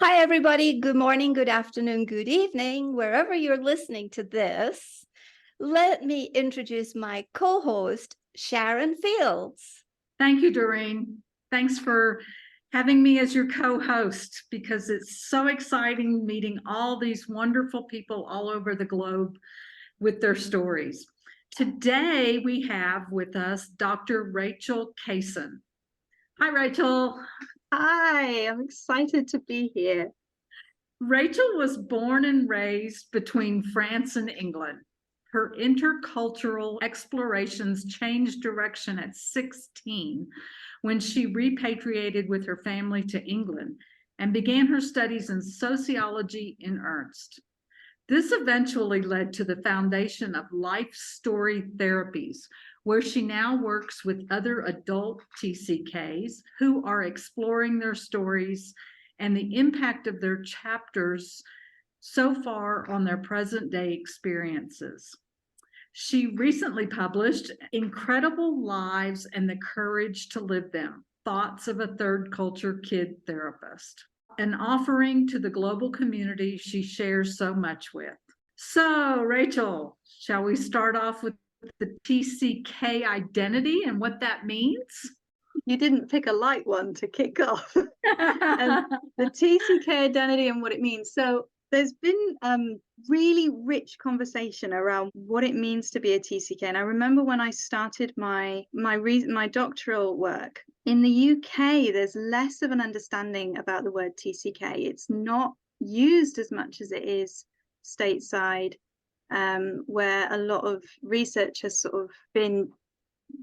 Hi, everybody. Good morning, good afternoon, good evening, wherever you're listening to this. Let me introduce my co-host, Sharon Fields. Thank you, Doreen. Thanks for having me as your co-host, because it's so exciting meeting all these wonderful people all over the globe with their stories. Today, we have with us Dr. Rachel Cason. Hi, Rachel. Hi, I'm excited to be here. Rachel was born and raised between France and England. Her intercultural explorations changed direction at 16 when she repatriated with her family to England and began her studies in sociology in earnest. This eventually led to the foundation of Life Story Therapies, where she now works with other adult TCKs who are exploring their stories and the impact of their chapters so far on their present day experiences. She recently published Incredible Lives and the Courage to Live Them, Thoughts of a Third Culture Kid Therapist, an offering to the global community she shares so much with. So, Rachel, shall we start off with the TCK identity and what that means? You didn't pick a light one to kick off. The TCK identity and what it means. So there's been really rich conversation around what it means to be a TCK. And I remember when I started my doctoral work in the UK, there's less of an understanding about the word TCK. It's not used as much as it is stateside, where a lot of research has sort of been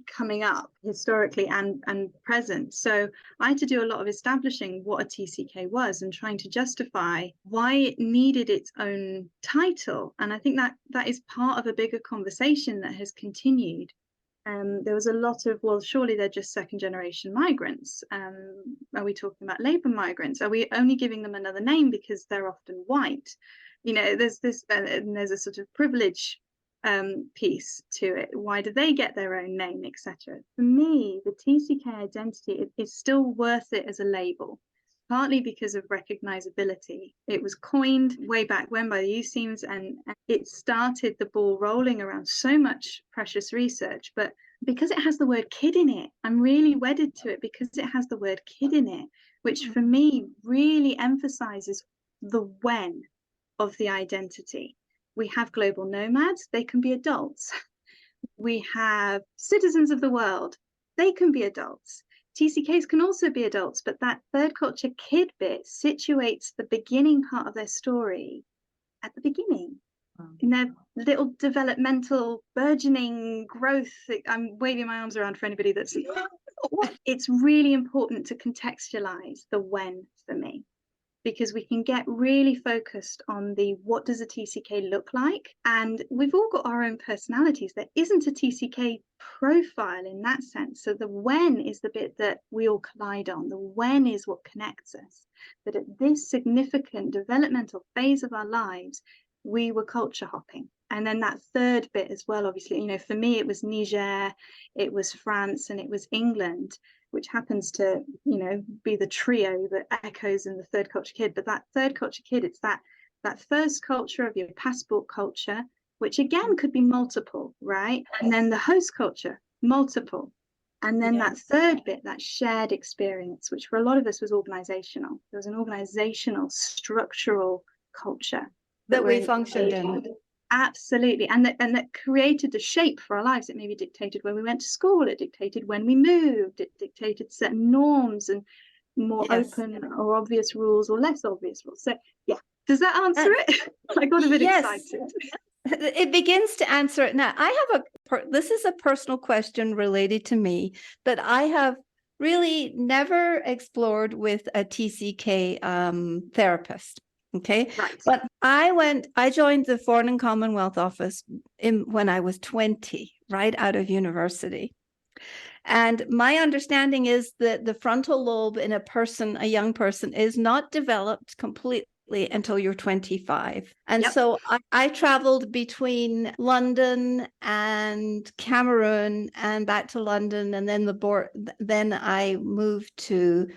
coming up historically and present. So I had to do a lot of establishing what a TCK was and trying to justify why it needed its own title. And I think that is part of a bigger conversation that has continued. There was a lot of, well, surely they're just second generation migrants. Are we talking about labor migrants? Are we only giving them another name because they're often white? You know, there's this, and there's a sort of privilege piece to it. Why do they get their own name, etc.? For me, the TCK identity is still worth it as a label, partly because of recognizability. It was coined way back when by the USEAMS, and it started the ball rolling around so much precious research. But because it has the word kid in it, I'm really wedded to it because it has the word kid in it, which for me really emphasizes the when of the identity. We have global nomads, they can be adults. We have citizens of the world, they can be adults. TCKs can also be adults, but that third culture kid bit situates the beginning part of their story at the beginning. In their little developmental burgeoning growth. I'm waving my arms around for anybody that's... It's really important to contextualize the when for me, because we can get really focused on the what does a TCK look like? And we've all got our own personalities. There isn't a TCK profile in that sense. So the when is the bit that we all collide on. The when is what connects us. That at this significant developmental phase of our lives, we were culture hopping. And then that third bit as well, obviously, you know, for me, it was Niger, it was France, and it was England, which happens to, you know, be the trio that echoes in the third culture kid. But that third culture kid, it's that first culture of your passport culture, which again could be multiple, right? And then the host culture, multiple. And then that third bit, that shared experience, which for a lot of us was organizational. There was an organizational, structural culture that we functioned in. Absolutely. And that created the shape for our lives. It maybe dictated when we went to school, it dictated when we moved, it dictated certain norms and more open or obvious rules or less obvious rules. So yeah, does that answer it? I got a bit excited. It begins to answer it now. I have this is a personal question related to me that I have really never explored with a TCK therapist. Okay. Right. But I joined the Foreign and Commonwealth Office when I was 20, right out of university. And my understanding is that the frontal lobe in a young person is not developed completely until you're 25. And so I traveled between London and Cameroon and back to London. And then then I moved to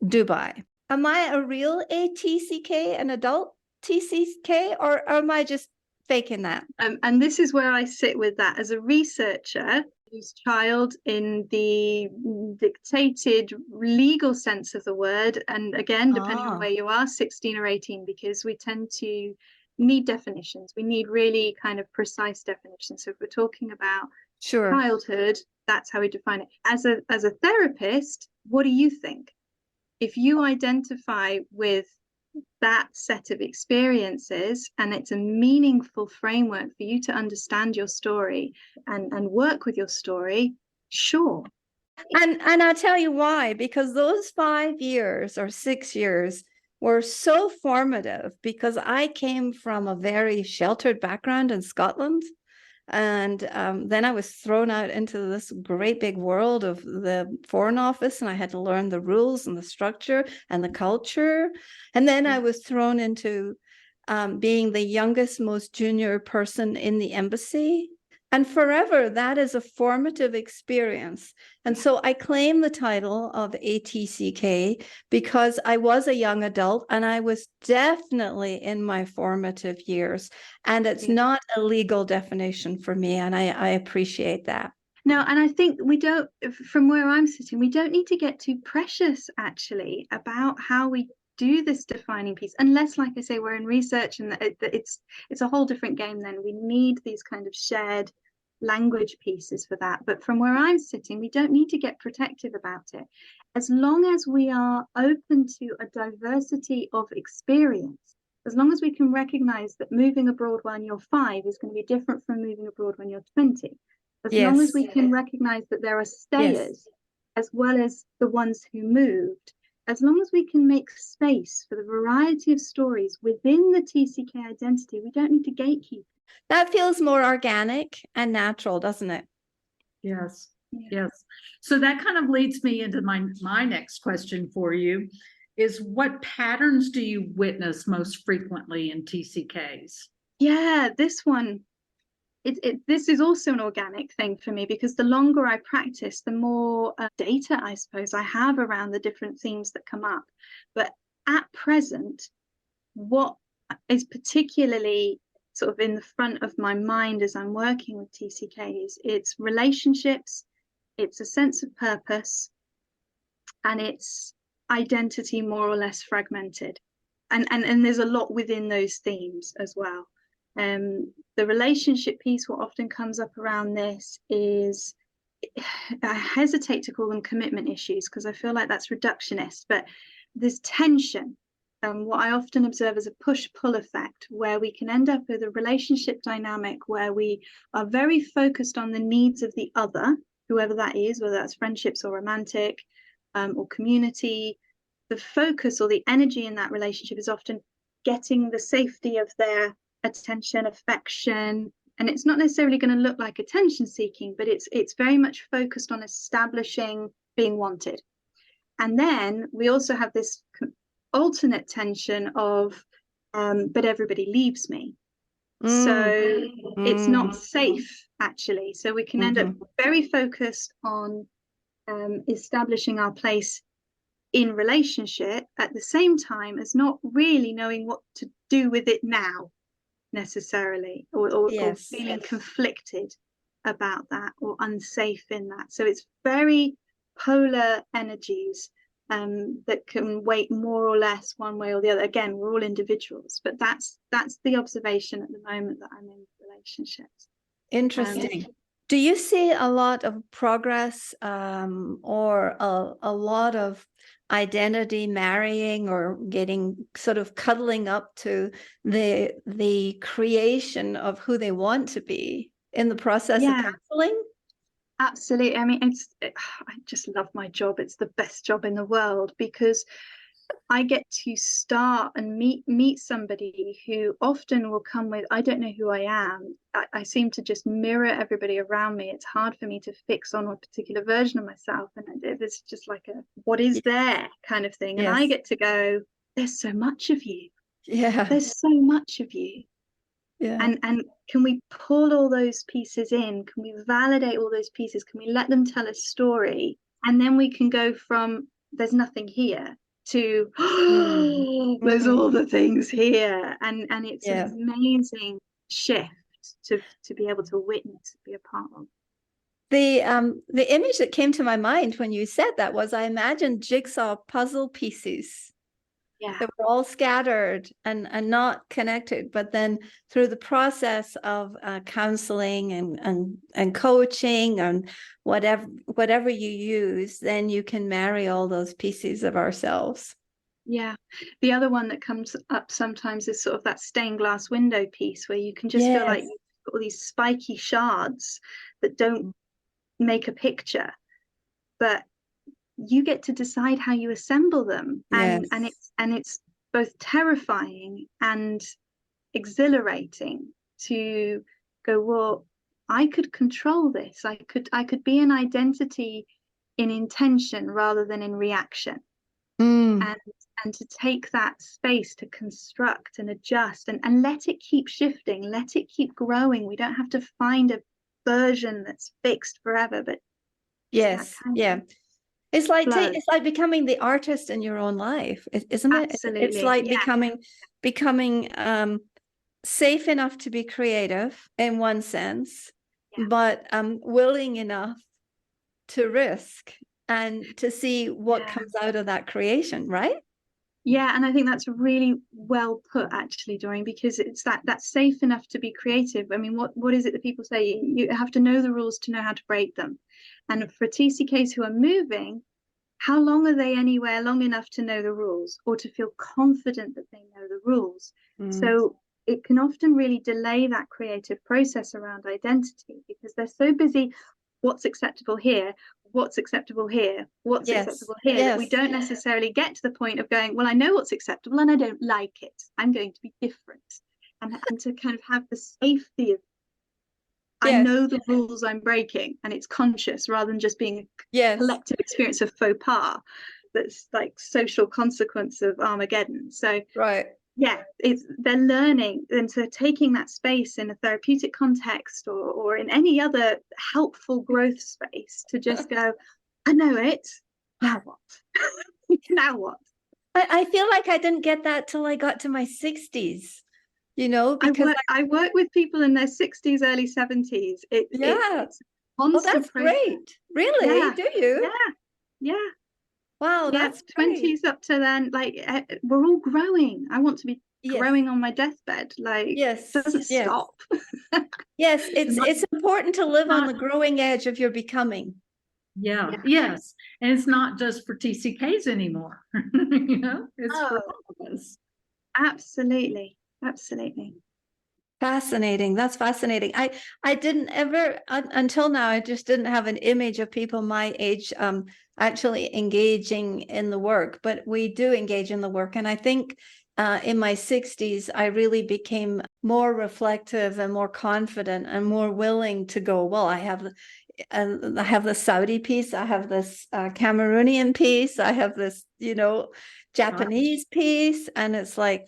Dubai. Am I a real ATCK, an adult TCK, or am I just faking that? And this is where I sit with that as a researcher whose child, in the dictated legal sense of the word, and again, depending on where you are, 16 or 18, because we tend to need definitions. We need really kind of precise definitions. So if we're talking about childhood, that's how we define it. As a therapist, what do you think? If you identify with that set of experiences and it's a meaningful framework for you to understand your story and work with your story, sure. And I'll tell you why, because those 5 years or 6 years were so formative, because I came from a very sheltered background in Scotland. And then I was thrown out into this great big world of the Foreign Office, and I had to learn the rules and the structure and the culture. And then I was thrown into being the youngest, most junior person in the embassy. And forever, that is a formative experience. And so I claim the title of ATCK because I was a young adult and I was definitely in my formative years. And it's not a legal definition for me. And I appreciate that. No, and I think we don't, from where I'm sitting, we don't need to get too precious actually about how we do this defining piece, unless, like I say, we're in research and it's a whole different game. Then we need these kind of shared language pieces for that. But from where I'm sitting, we don't need to get protective about it. As long as we are open to a diversity of experience, as long as we can recognize that moving abroad when you're 5 is going to be different from moving abroad when you're 20, as long as we can recognize that there are stayers as well as the ones who moved, as long as we can make space for the variety of stories within the TCK identity, we don't need to gatekeep. That feels more organic and natural, doesn't it? Yes. So that kind of leads me into my next question for you is, what patterns do you witness most frequently in TCKs? Yeah, this one, this is also an organic thing for me, because the longer I practice, the more data, I suppose, I have around the different themes that come up. But at present, what is particularly sort of in the front of my mind as I'm working with TCKs, it's relationships, it's a sense of purpose, and it's identity more or less fragmented. And there's a lot within those themes as well. The relationship piece, what often comes up around this is, I hesitate to call them commitment issues because I feel like that's reductionist, but there's tension. What I often observe is a push-pull effect, where we can end up with a relationship dynamic where we are very focused on the needs of the other, whoever that is, whether that's friendships or romantic or community. The focus or the energy in that relationship is often getting the safety of their attention, affection, and it's not necessarily going to look like attention seeking, but it's very much focused on establishing being wanted. And then we also have this alternate tension of but everybody leaves me, so it's not safe actually. So we can end up very focused on establishing our place in relationship at the same time as not really knowing what to do with it now necessarily, or feeling conflicted about that or unsafe in that. So it's very polar energies that can weight more or less one way or the other. Again, we're all individuals, but that's the observation at the moment that I'm in relationships. Interesting. Do you see a lot of progress or a lot of identity marrying or getting sort of cuddling up to the creation of who they want to be in the process of counseling? Absolutely. I mean, I just love my job. It's the best job in the world, because I get to start and meet somebody who often will come with, I don't know who I am. I seem to just mirror everybody around me. It's hard for me to fix on a particular version of myself. And it's just like a, what is there kind of thing. And I get to go, there's so much of you. Yeah. There's so much of you. Yeah. And can we pull all those pieces in? Can we validate all those pieces? Can we let them tell a story? And then we can go from, there's nothing here, to Mm. there's Mhm. all the things here, and it's Yeah. an amazing shift to be able to witness, be a part of. The image that came to my mind when you said that was I imagined jigsaw puzzle pieces Yeah, that were all scattered and not connected, but then through the process of counseling and coaching and whatever you use, then you can marry all those pieces of ourselves. yeah. The other one that comes up sometimes is sort of that stained glass window piece where you can just feel like Yes. you've got all these spiky shards that don't make a picture, but you get to decide how you assemble them, Yes. and it's both terrifying and exhilarating to go, well, I could control this. I could be an identity in intention rather than in reaction. Mm. And to take that space to construct and adjust and let it keep shifting, let it keep growing. We don't have to find a version that's fixed forever, but Yes. kind Yeah. It's like flow. it's like becoming the artist in your own life, isn't it? It's Absolutely. like Yeah. becoming safe enough to be creative in one sense, Yeah. but willing enough to risk and to see what Yeah. comes out of that creation, right? Yeah, and I think that's really well put, actually, Doreen, because it's that's safe enough to be creative. I mean, what is it that people say? You have to know the rules to know how to break them. And for TCKs who are moving, how long are they anywhere long enough to know the rules or to feel confident that they know the rules? So it can often really delay that creative process around identity because they're so busy. What's acceptable here? What's acceptable here? What's Yes. acceptable here? That we don't necessarily get to the point of going, well, I know what's acceptable and I don't like it. I'm going to be different. And to kind of have the safety of, I Yes. know the rules I'm breaking, and it's conscious rather than just being a Yes. collective experience of faux pas that's like social consequence of Armageddon. So Right. yeah, they're learning, and so taking that space in a therapeutic context or in any other helpful growth space to just go, I know it, now what? Now what? I feel like I didn't get that till I got to my 60s, because I work with people in their 60s, early 70s. It's Oh, constant that's process. great. Really? Yeah. Do you? Yeah. Wow, Yeah, that's great. 20s up to then, like we're all growing. I want to be Yes. growing on my deathbed. Like Yes. it doesn't Yes. stop. Yes, it's important to live on the growing edge of your becoming. Yeah. Yeah. Yes. And it's not just for TCKs anymore. It's for all of us. Absolutely. Absolutely. Fascinating. That's fascinating. I didn't ever until now, I just didn't have an image of people my age actually engaging in the work, but we do engage in the work. And I think in my 60s, I really became more reflective and more confident and more willing to go, well, I have the Saudi piece, I have this Cameroonian piece, I have this, Japanese piece, and it's like,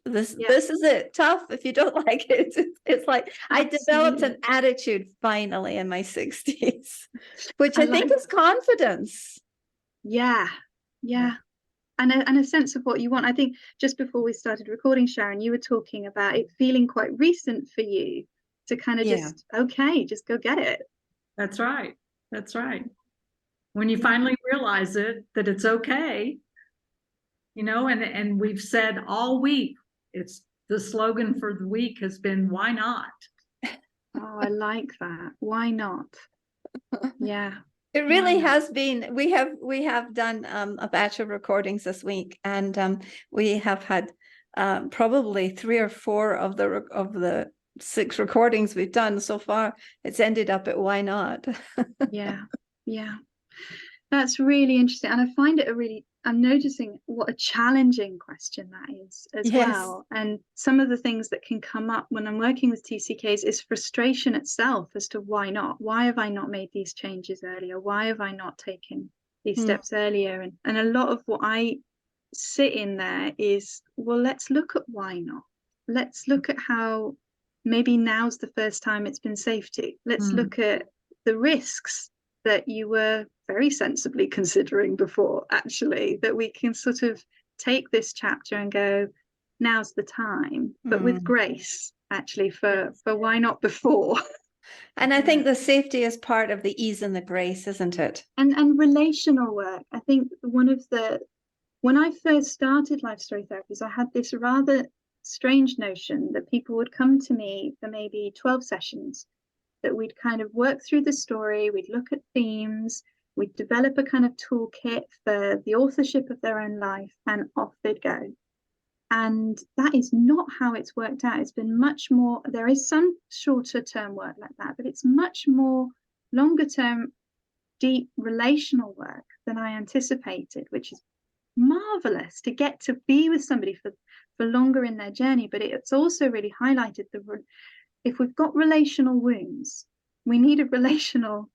this is it. Tough if you don't like it. It's like I developed an attitude finally in my 60s, which I think is confidence. Yeah. And a sense of what you want. I think just before we started recording, Sharon, you were talking about it feeling quite recent for you to kind of just go get it. That's right. That's right. When you finally realize that it's okay, and we've said all week, it's the slogan for the week has been, why not? Oh, I like that. Why not? Yeah. It really has been. We have done a batch of recordings this week, and we have had probably 3 or 4 of the 6 recordings we've done so far. It's ended up at why not? Yeah. That's really interesting. And I find it I'm noticing what a challenging question that is as well. And some of the things that can come up when I'm working with TCKs is frustration itself as to why not? Why have I not made these changes earlier? Why have I not taken these steps earlier? And a lot of what I sit in there is, well, let's look at why not. Let's look at how maybe now's the first time it's been safe to. Let's look at the risks that you were very sensibly considering before, actually, that we can sort of take this chapter and go, now's the time, but with grace, actually, for why not before. And I think the safety is part of the ease and the grace, isn't it? And relational work. I think when I first started life story therapies, I had this rather strange notion that people would come to me for maybe 12 sessions, that we'd kind of work through the story, we'd look at themes, we'd develop a kind of toolkit for the authorship of their own life, and off they'd go. And that is not how it's worked out. It's been much more, there is some shorter term work like that, but it's much more longer term, deep relational work than I anticipated, which is marvelous to get to be with somebody for longer in their journey. But it's also really highlighted if we've got relational wounds, we need a relational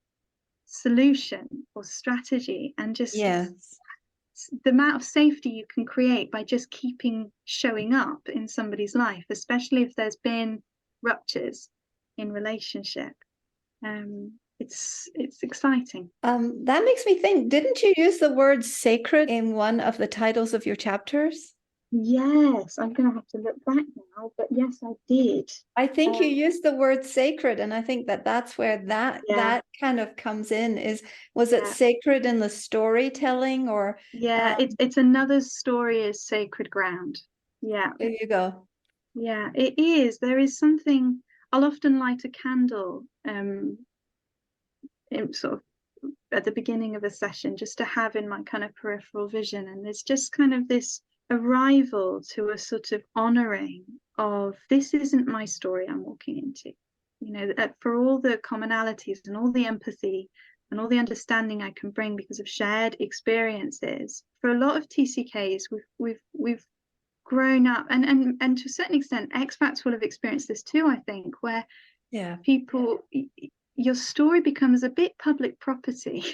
solution or strategy, and just the amount of safety you can create by just keeping showing up in somebody's life, especially if there's been ruptures in relationship. It's exciting. That makes me think, didn't you use the word sacred in one of the titles of your chapters? Yes, I'm going to have to look back now, but yes, I did. I think you used the word sacred, and I think that's where that kind of comes in. Was it sacred in the storytelling, or it's another story is sacred ground. Yeah, there you go. Yeah, it is. There is something. I'll often light a candle in sort of at the beginning of a session, just to have in my kind of peripheral vision, and there's just kind of this arrival to a sort of honoring of, this isn't my story I'm walking into, you know, for all the commonalities and all the empathy and all the understanding I can bring because of shared experiences. For a lot of TCKs, we've grown up, and to a certain extent expats will have experienced this too, I think, where people, your story becomes a bit public property.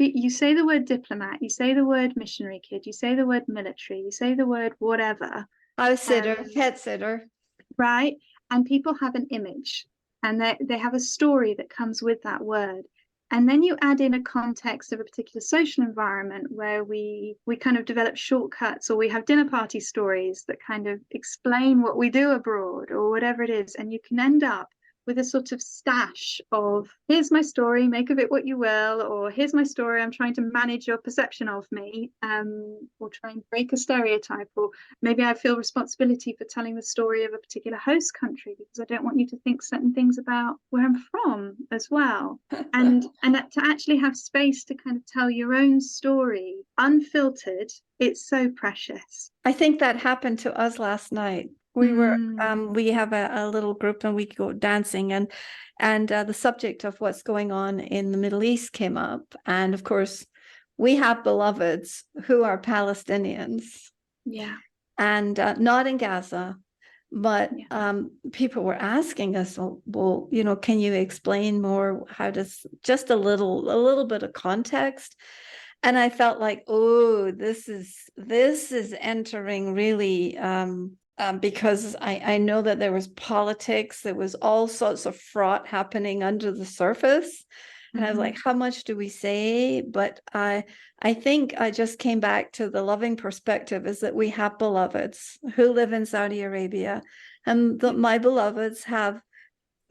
You say the word diplomat, you say the word missionary kid, you say the word military, you say the word whatever. House sitter, pet sitter. Right? And people have an image, and they have a story that comes with that word. And then you add in a context of a particular social environment where we kind of develop shortcuts, or we have dinner party stories that kind of explain what we do abroad or whatever it is. And you can end up with a sort of stash of, here's my story, make of it what you will, or here's my story, I'm trying to manage your perception of me, or try and break a stereotype, or maybe I feel responsibility for telling the story of a particular host country because I don't want you to think certain things about where I'm from as well. And to actually have space to kind of tell your own story unfiltered, it's so precious. I think that happened to us last night. We were we have a little group, and we go dancing, and the subject of what's going on in the Middle East came up, and of course we have beloveds who are Palestinians, and not in Gaza, but people were asking us, well, you know, can you explain more? How does, just a little bit of context? And I felt like, oh, this is entering really, because I know that there was politics, there was all sorts of fraught happening under the surface. And I was like, how much do we say? But I think I just came back to the loving perspective, is that we have beloveds who live in Saudi Arabia, and my beloveds have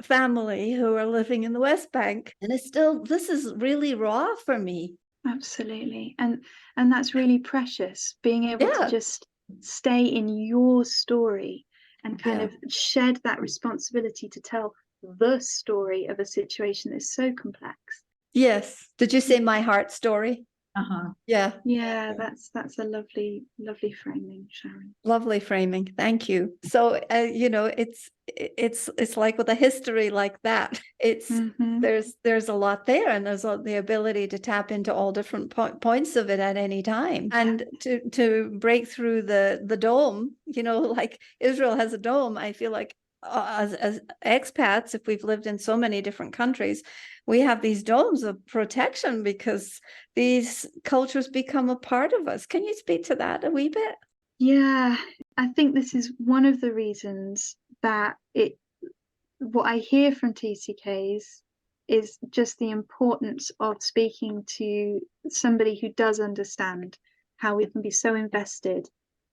family who are living in the West Bank. And this is really raw for me. Absolutely. And that's really precious, being able to just stay in your story and kind of shed that responsibility to tell the story of a situation that's so complex. Yes. Did you say my heart story? Yeah, that's a lovely framing, Sharon. Lovely framing. Thank you. So you know, it's like with a history like that, it's there's a lot there, and there's the ability to tap into all different points of it at any time, and to break through the dome, you know, like Israel has a dome. I feel like as expats, if we've lived in so many different countries, we have these domes of protection because these cultures become a part of us. Can you speak to that a wee bit? Yeah, I think this is one of the reasons that what I hear from TCKs is just the importance of speaking to somebody who does understand how we can be so invested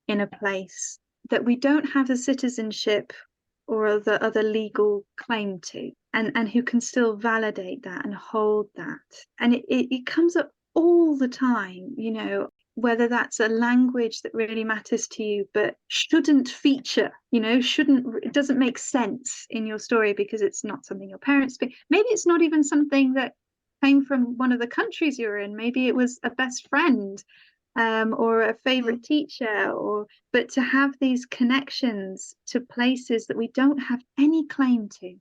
in a place that we don't have a citizenship or other legal claim to, and who can still validate that and hold that. And it comes up all the time, you know, whether that's a language that really matters to you but shouldn't feature, you know, it doesn't make sense in your story because it's not something your parents speak. Maybe it's not even something that came from one of the countries you're in. Maybe it was a best friend, or a favorite teacher, but to have these connections to places that we don't have any claim to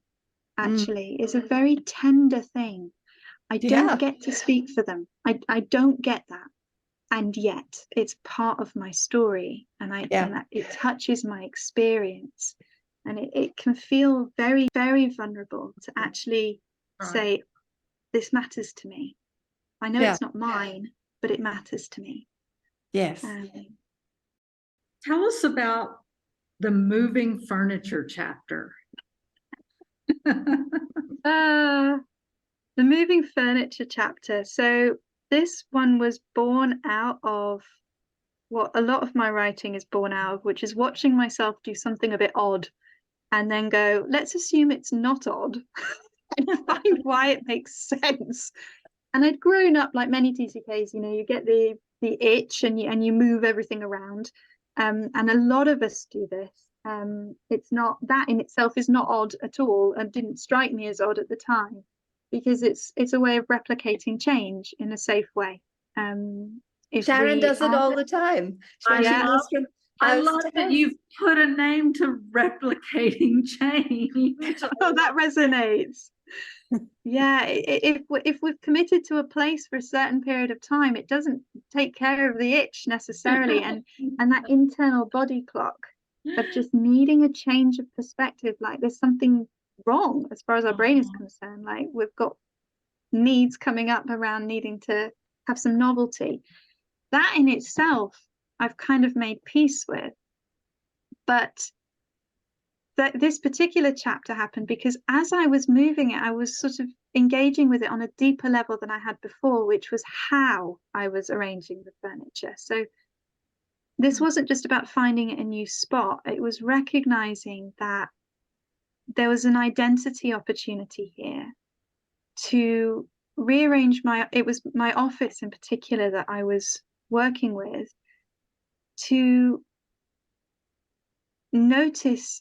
actually is a very tender thing. I don't get to speak for them. I don't get that. And yet it's part of my story, and that it touches my experience, and it can feel very, very vulnerable to actually say, this matters to me. I know it's not mine, but it matters to me. Yes. Tell us about the moving furniture chapter. The moving furniture chapter. So this one was born out of what a lot of my writing is born out of, which is watching myself do something a bit odd and then go, let's assume it's not odd and find why it makes sense. And I'd grown up like many TCKs, you know, you get the itch and you move everything around. And a lot of us do this. It's not, that in itself is not odd at all, and didn't strike me as odd at the time, because it's a way of replicating change in a safe way. Sharon does it all the time. I love that you've put a name to replicating change. Oh, that resonates. Yeah, if we've committed to a place for a certain period of time, it doesn't take care of the itch necessarily, and that internal body clock of just needing a change of perspective, like there's something wrong as far as our brain is concerned, like we've got needs coming up around needing to have some novelty. That in itself I've kind of made peace with, but that this particular chapter happened because as I was moving it, I was sort of engaging with it on a deeper level than I had before, which was how I was arranging the furniture. So this wasn't just about finding a new spot. It was recognizing that there was an identity opportunity here to rearrange it was my office in particular that I was working with, to notice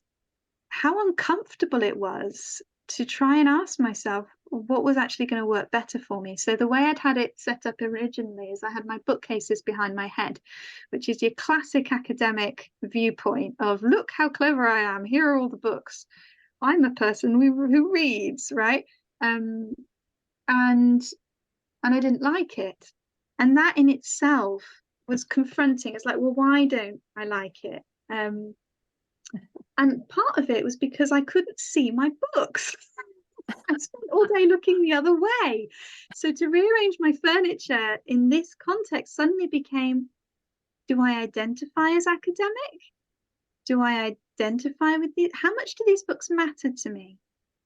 how uncomfortable it was to try and ask myself what was actually going to work better for me. So the way I'd had it set up originally is I had my bookcases behind my head, which is your classic academic viewpoint of, look how clever I am, here are all the books, I'm a person who reads, right? And I didn't like it, and that in itself was confronting. It's like, well, why don't I like it? And part of it was because I couldn't see my books. I spent all day looking the other way. So to rearrange my furniture in this context suddenly became, do I identify as academic? Do I identify with these? How much do these books matter to me?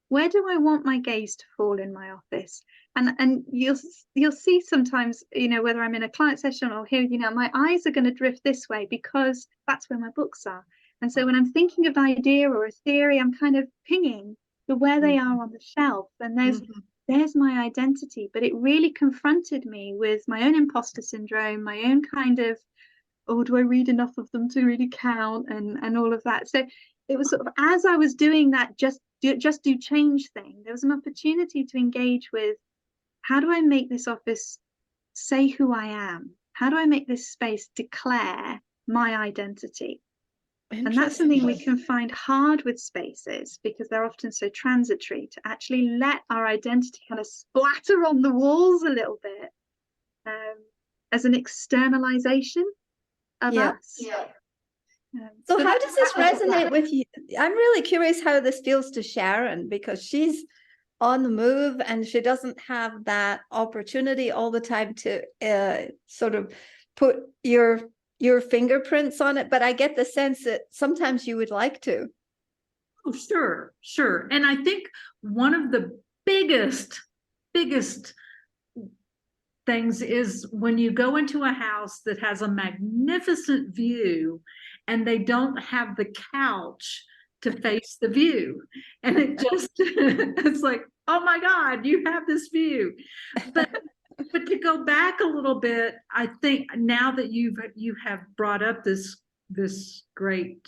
Where do I want my gaze to fall in my office? And you'll see sometimes, you know, whether I'm in a client session or here, you know, my eyes are going to drift this way because that's where my books are. And so when I'm thinking of an idea or a theory, I'm kind of pinging to where they are on the shelf. And there's my identity. But it really confronted me with my own imposter syndrome, my own kind of, oh, do I read enough of them to really count, and all of that. So it was sort of, as I was doing that just do change thing, there was an opportunity to engage with, how do I make this office say who I am? How do I make this space declare my identity? And that's something we can find hard with spaces because they're often so transitory, to actually let our identity kind of splatter on the walls a little bit, as an externalization of us. So how does this resonate with you? I'm really curious how this feels to Sharon, because she's on the move and she doesn't have that opportunity all the time to sort of put your fingerprints on it. But I get the sense that sometimes you would like to. Oh, sure. And I think one of the biggest biggest things is when you go into a house that has a magnificent view and they don't have the couch to face the view, and it just it's like, oh my God, you have this view. But to go back a little bit, I think now that you have brought up this great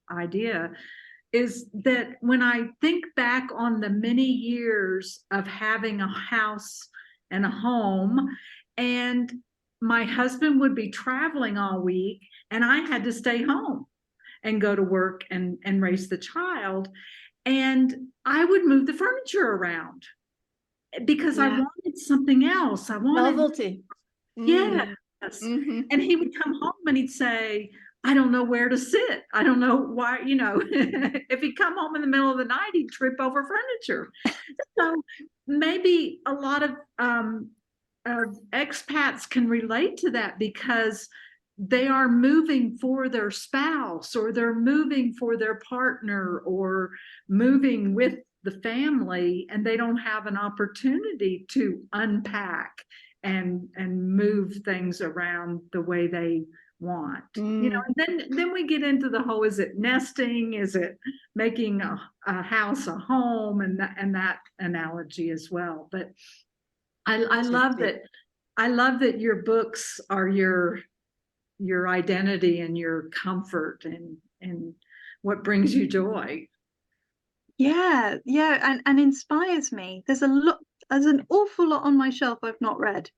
idea, is that when I think back on the many years of having a house and a home, and my husband would be traveling all week and I had to stay home and go to work and raise the child, and I would move the furniture around because I wanted something else. I wanted novelty. yes. And he would come home and he'd say, I don't know where to sit. I don't know why, if he'd come home in the middle of the night, he'd trip over furniture. So maybe a lot of expats can relate to that because they are moving for their spouse, or they're moving for their partner, or moving with the family, and they don't have an opportunity to unpack and move things around the way they want. And then we get into the whole, is it nesting, is it making a house a home, and that analogy as well. But I love that your books are your identity and your comfort and what brings you joy. Yeah, and inspires me. There's an awful lot on my shelf I've not read.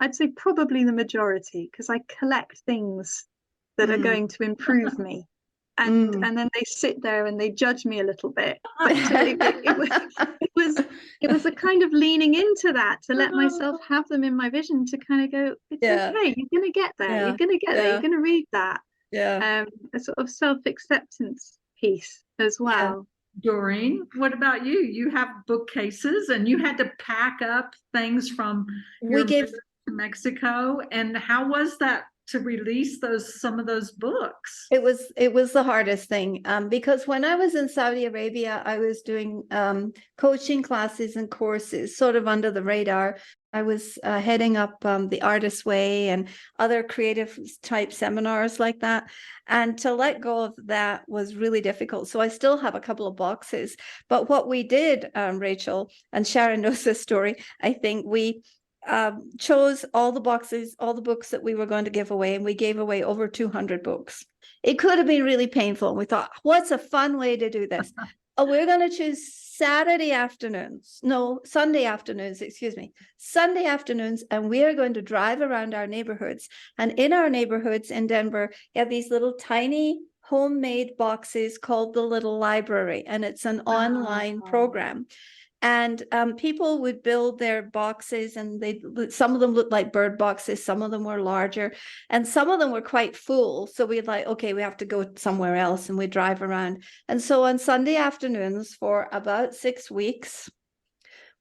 I'd say probably the majority, because I collect things that are going to improve me. And then they sit there and they judge me a little bit. But it was a kind of leaning into that, to let myself have them in my vision, to kind of go, it's okay, you're gonna get there, you're gonna get there, you're gonna read that. A sort of self-acceptance piece as well. Doreen, what about you? You have bookcases and you had to pack up things from your to Mexico. And how was that to release some of those books? It was the hardest thing, because when I was in Saudi Arabia, I was doing coaching classes and courses sort of under the radar. I was heading up the Artist's Way and other creative type seminars like that. And to let go of that was really difficult. So I still have a couple of boxes. But what we did, Rachel, and Sharon knows this story, I think we chose all the boxes, all the books that we were going to give away, and we gave away over 200 books. It could have been really painful. And we thought, what's a fun way to do this? We're going to choose Sunday afternoons, and we are going to drive around our neighborhoods. And in our neighborhoods in Denver, you have these little tiny homemade boxes called the Little Library, and it's an online program. And people would build their boxes, and some of them looked like bird boxes, some of them were larger, and some of them were quite full. So we'd like, okay, we have to go somewhere else, and we drive around. And so on Sunday afternoons for about 6 weeks,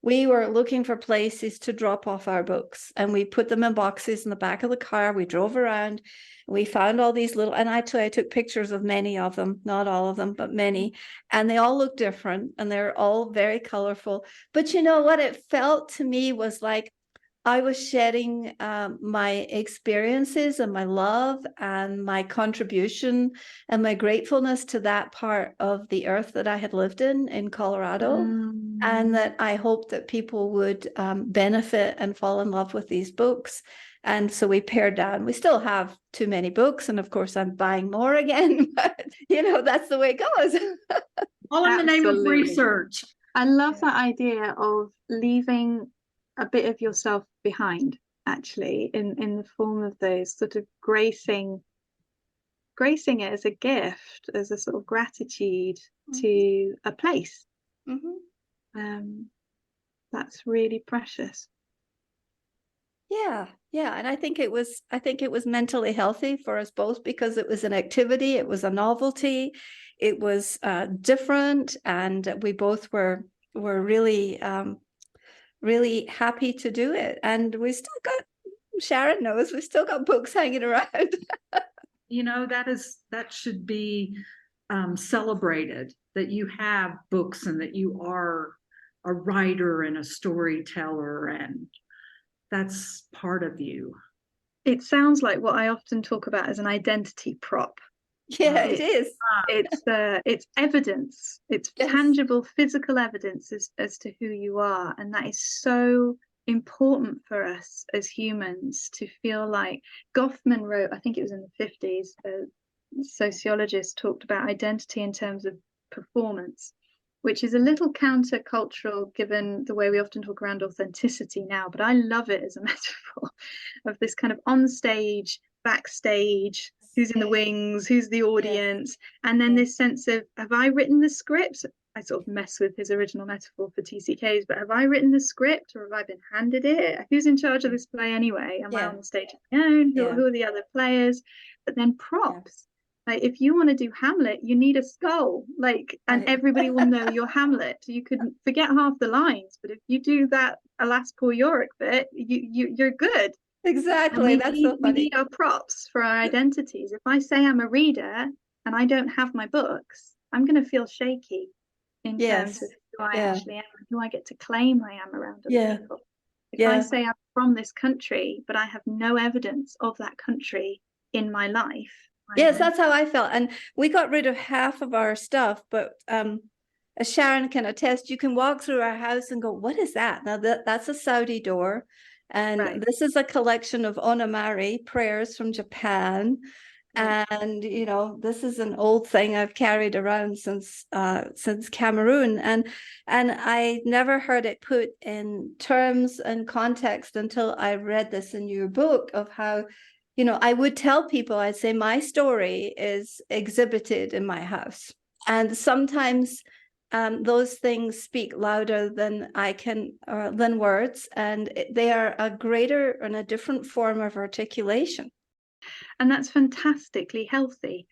we were looking for places to drop off our books, and we put them in boxes in the back of the car. We drove around. We found all these little, and actually I took pictures of many of them, not all of them, but many, and they all look different, and they're all very colorful. But you know what it felt to me was like I was shedding my experiences and my love and my contribution and my gratefulness to that part of the earth that I had lived in Colorado. And that I hoped that people would benefit and fall in love with these books. And so we pared down. We still have too many books. And of course, I'm buying more again. But, that's the way it goes. All in the name of research. I love that idea of leaving a bit of yourself behind, actually, in the form of those sort of gracing it as a gift, as a sort of gratitude to a place. That's really precious. Yeah. And I think it was mentally healthy for us both, because it was an activity, it was a novelty, it was different, and we both were really really happy to do it. And we still got, Sharon knows, we still got books hanging around. That should be celebrated, that you have books and that you are a writer and a storyteller, and that's part of you. It sounds like what I often talk about as an identity prop. Yeah, it is. It's evidence. It's Yes. tangible, physical evidence as to who you are, and that is so important for us as humans to feel like. Goffman wrote, I think it was in the 50s, a sociologist talked about identity in terms of performance, which is a little countercultural given the way we often talk around authenticity now, but I love it as a metaphor of this kind of on stage, backstage, who's in the wings, who's the audience, and then this sense of, have I written the script? I sort of mess with his original metaphor for TCKs, but have I written the script, or have I been handed it? Who's in charge of this play anyway? Am I on the stage on my own? Who are the other players? But then props. Like, if you want to do Hamlet, you need a skull, like, and everybody will know you're Hamlet. You could forget half the lines, but if you do that alas poor Yorick bit, you're good. Exactly. That's so funny. We need our props for our identities. If I say I'm a reader and I don't have my books, I'm going to feel shaky in terms of who I actually am and who I get to claim I am around other people. If I say I'm from this country, but I have no evidence of that country in my life. Yes, that's how I felt. And we got rid of half of our stuff, but as Sharon can attest, you can walk through our house and go, what is that? Now that's a Saudi door. And this is a collection of onamari prayers from Japan. And, you know, this is an old thing I've carried around since Cameroon. And I never heard it put in terms and context until I read this in your book of how, you know, I would tell people, I'd say my story is exhibited in my house. And sometimes those things speak louder than I can, than words, and they are a greater and a different form of articulation. And that's fantastically healthy.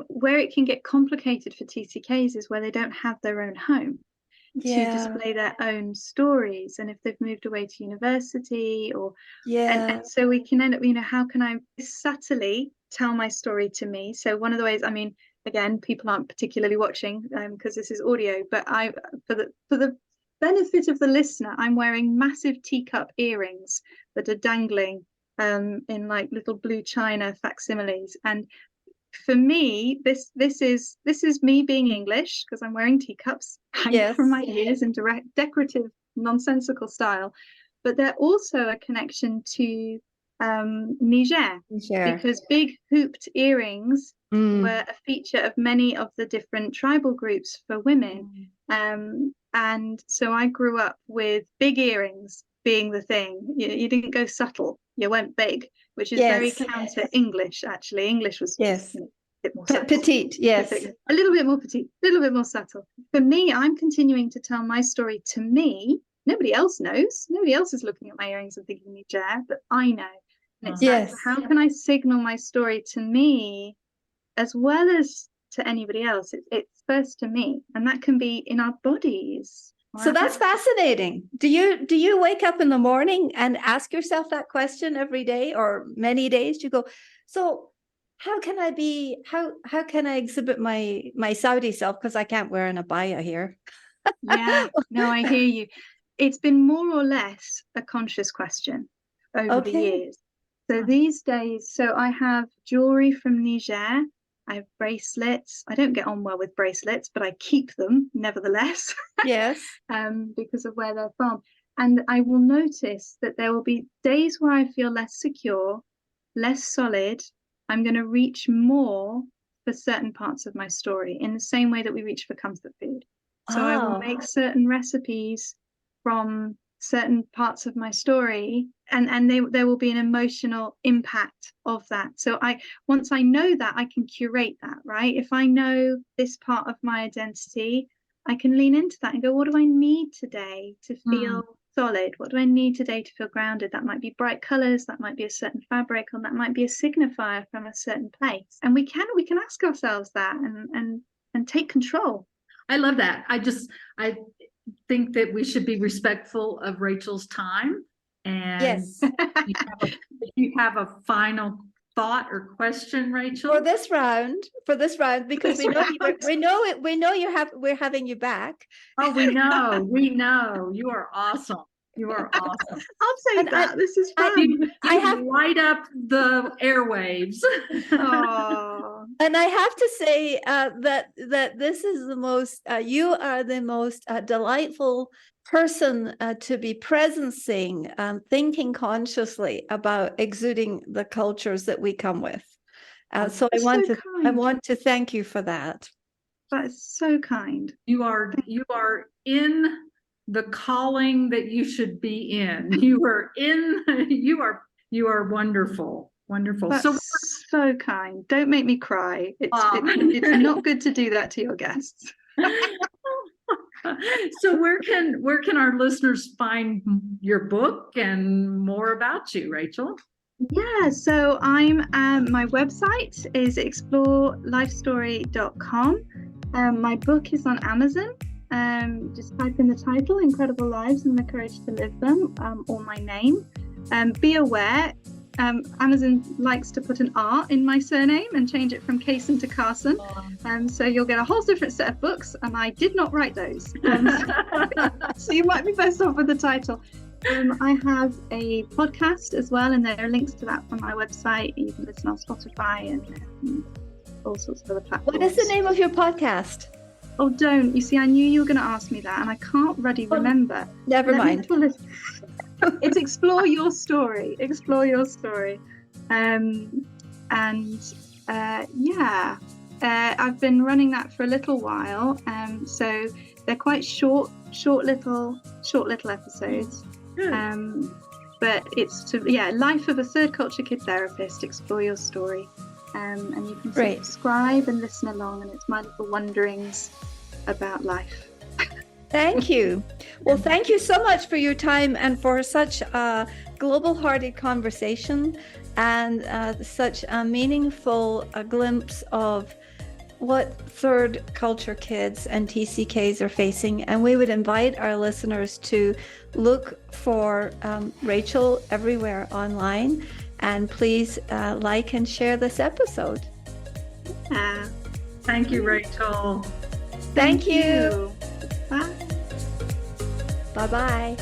Where it can get complicated for TCKs is where they don't have their own home to display their own stories, and if they've moved away to university or and so we can end up, you know, how can I subtly tell my story to me? So one of the ways, I mean, again, people aren't particularly watching because this is audio, but for the benefit of the listener, I'm wearing massive teacup earrings that are dangling in like little blue china facsimiles, and for me, this is me being English because I'm wearing teacups hanging from my ears in direct decorative nonsensical style, but they're also a connection to Niger, because big hooped earrings were a feature of many of the different tribal groups for women, and so I grew up with big earrings being the thing. You didn't go subtle, you went big, which is very counter English. Actually, English was you know, a bit more subtle. Petite, a little bit more petite, a little bit more subtle. For me, I'm continuing to tell my story to me. Nobody else knows. Nobody else is looking at my earrings and thinking Niger, but I know. And it's like, how can I signal my story to me as well as to anybody else? It's first to me, and that can be in our bodies. So that's fascinating. Do you wake up in the morning and ask yourself that question every day or many days? You go, so how can I exhibit my Saudi self, because I can't wear an abaya here? Yeah, no, I hear you. It's been more or less a conscious question over the years. So these days, so I have jewelry from Niger. I have bracelets. I don't get on well with bracelets, but I keep them nevertheless. Because of where they're from. And I will notice that there will be days where I feel less secure, less solid. I'm going to reach more for certain parts of my story in the same way that we reach for comfort food. So I will make certain recipes from certain parts of my story, and there will be an emotional impact of that. So once I know that, I can curate that, right? If I know this part of my identity, I can lean into that and go, what do I need today to feel solid? What do I need today to feel grounded? That might be bright colors, that might be a certain fabric, or that might be a signifier from a certain place. And we can ask ourselves that and take control. I love that. I think that we should be respectful of Rachel's time. And you have a final thought or question, Rachel? For this round, because we know we're having you back. Oh, we know. You are awesome. You are awesome. I'll take that. This is fun. You light up the airwaves. Oh. And I have to say that this is the most, you are the most delightful person to be presencing, thinking consciously about exuding the cultures that we come with. So I want to thank you for that. That is so kind. You are in the calling that you should be in. You are wonderful. Wonderful. That's so kind. Don't make me cry. It's not good to do that to your guests. So where can our listeners find your book and more about you, Rachel? Yeah, so my website is explorelifestory.com. My book is on Amazon. Just type in the title, Incredible Lives and the Courage to Live Them, or my name. Be aware, Amazon likes to put an R in my surname and change it from Cason to Carson. So you'll get a whole different set of books, and I did not write those. So you might be best off with the title. I have a podcast as well, and there are links to that on my website. You can listen on Spotify and all sorts of other platforms. What is the name of your podcast? Oh, don't. You see, I knew you were going to ask me that, and I can't really remember. Never mind. It's Explore Your Story. Explore Your Story. I've been running that for a little while. So they're quite short little episodes. But it's Life of a Third Culture Kid Therapist. Explore Your Story. And you can subscribe and listen along, and it's my little wonderings about life. Thank you. Well, thank you so much for your time and for such a global-hearted conversation and such a meaningful glimpse of what third culture kids and TCKs are facing. And we would invite our listeners to look for Rachel everywhere online. And please like and share this episode. Yeah. Thank you, Rachel. Thank you. Bye. Bye-bye.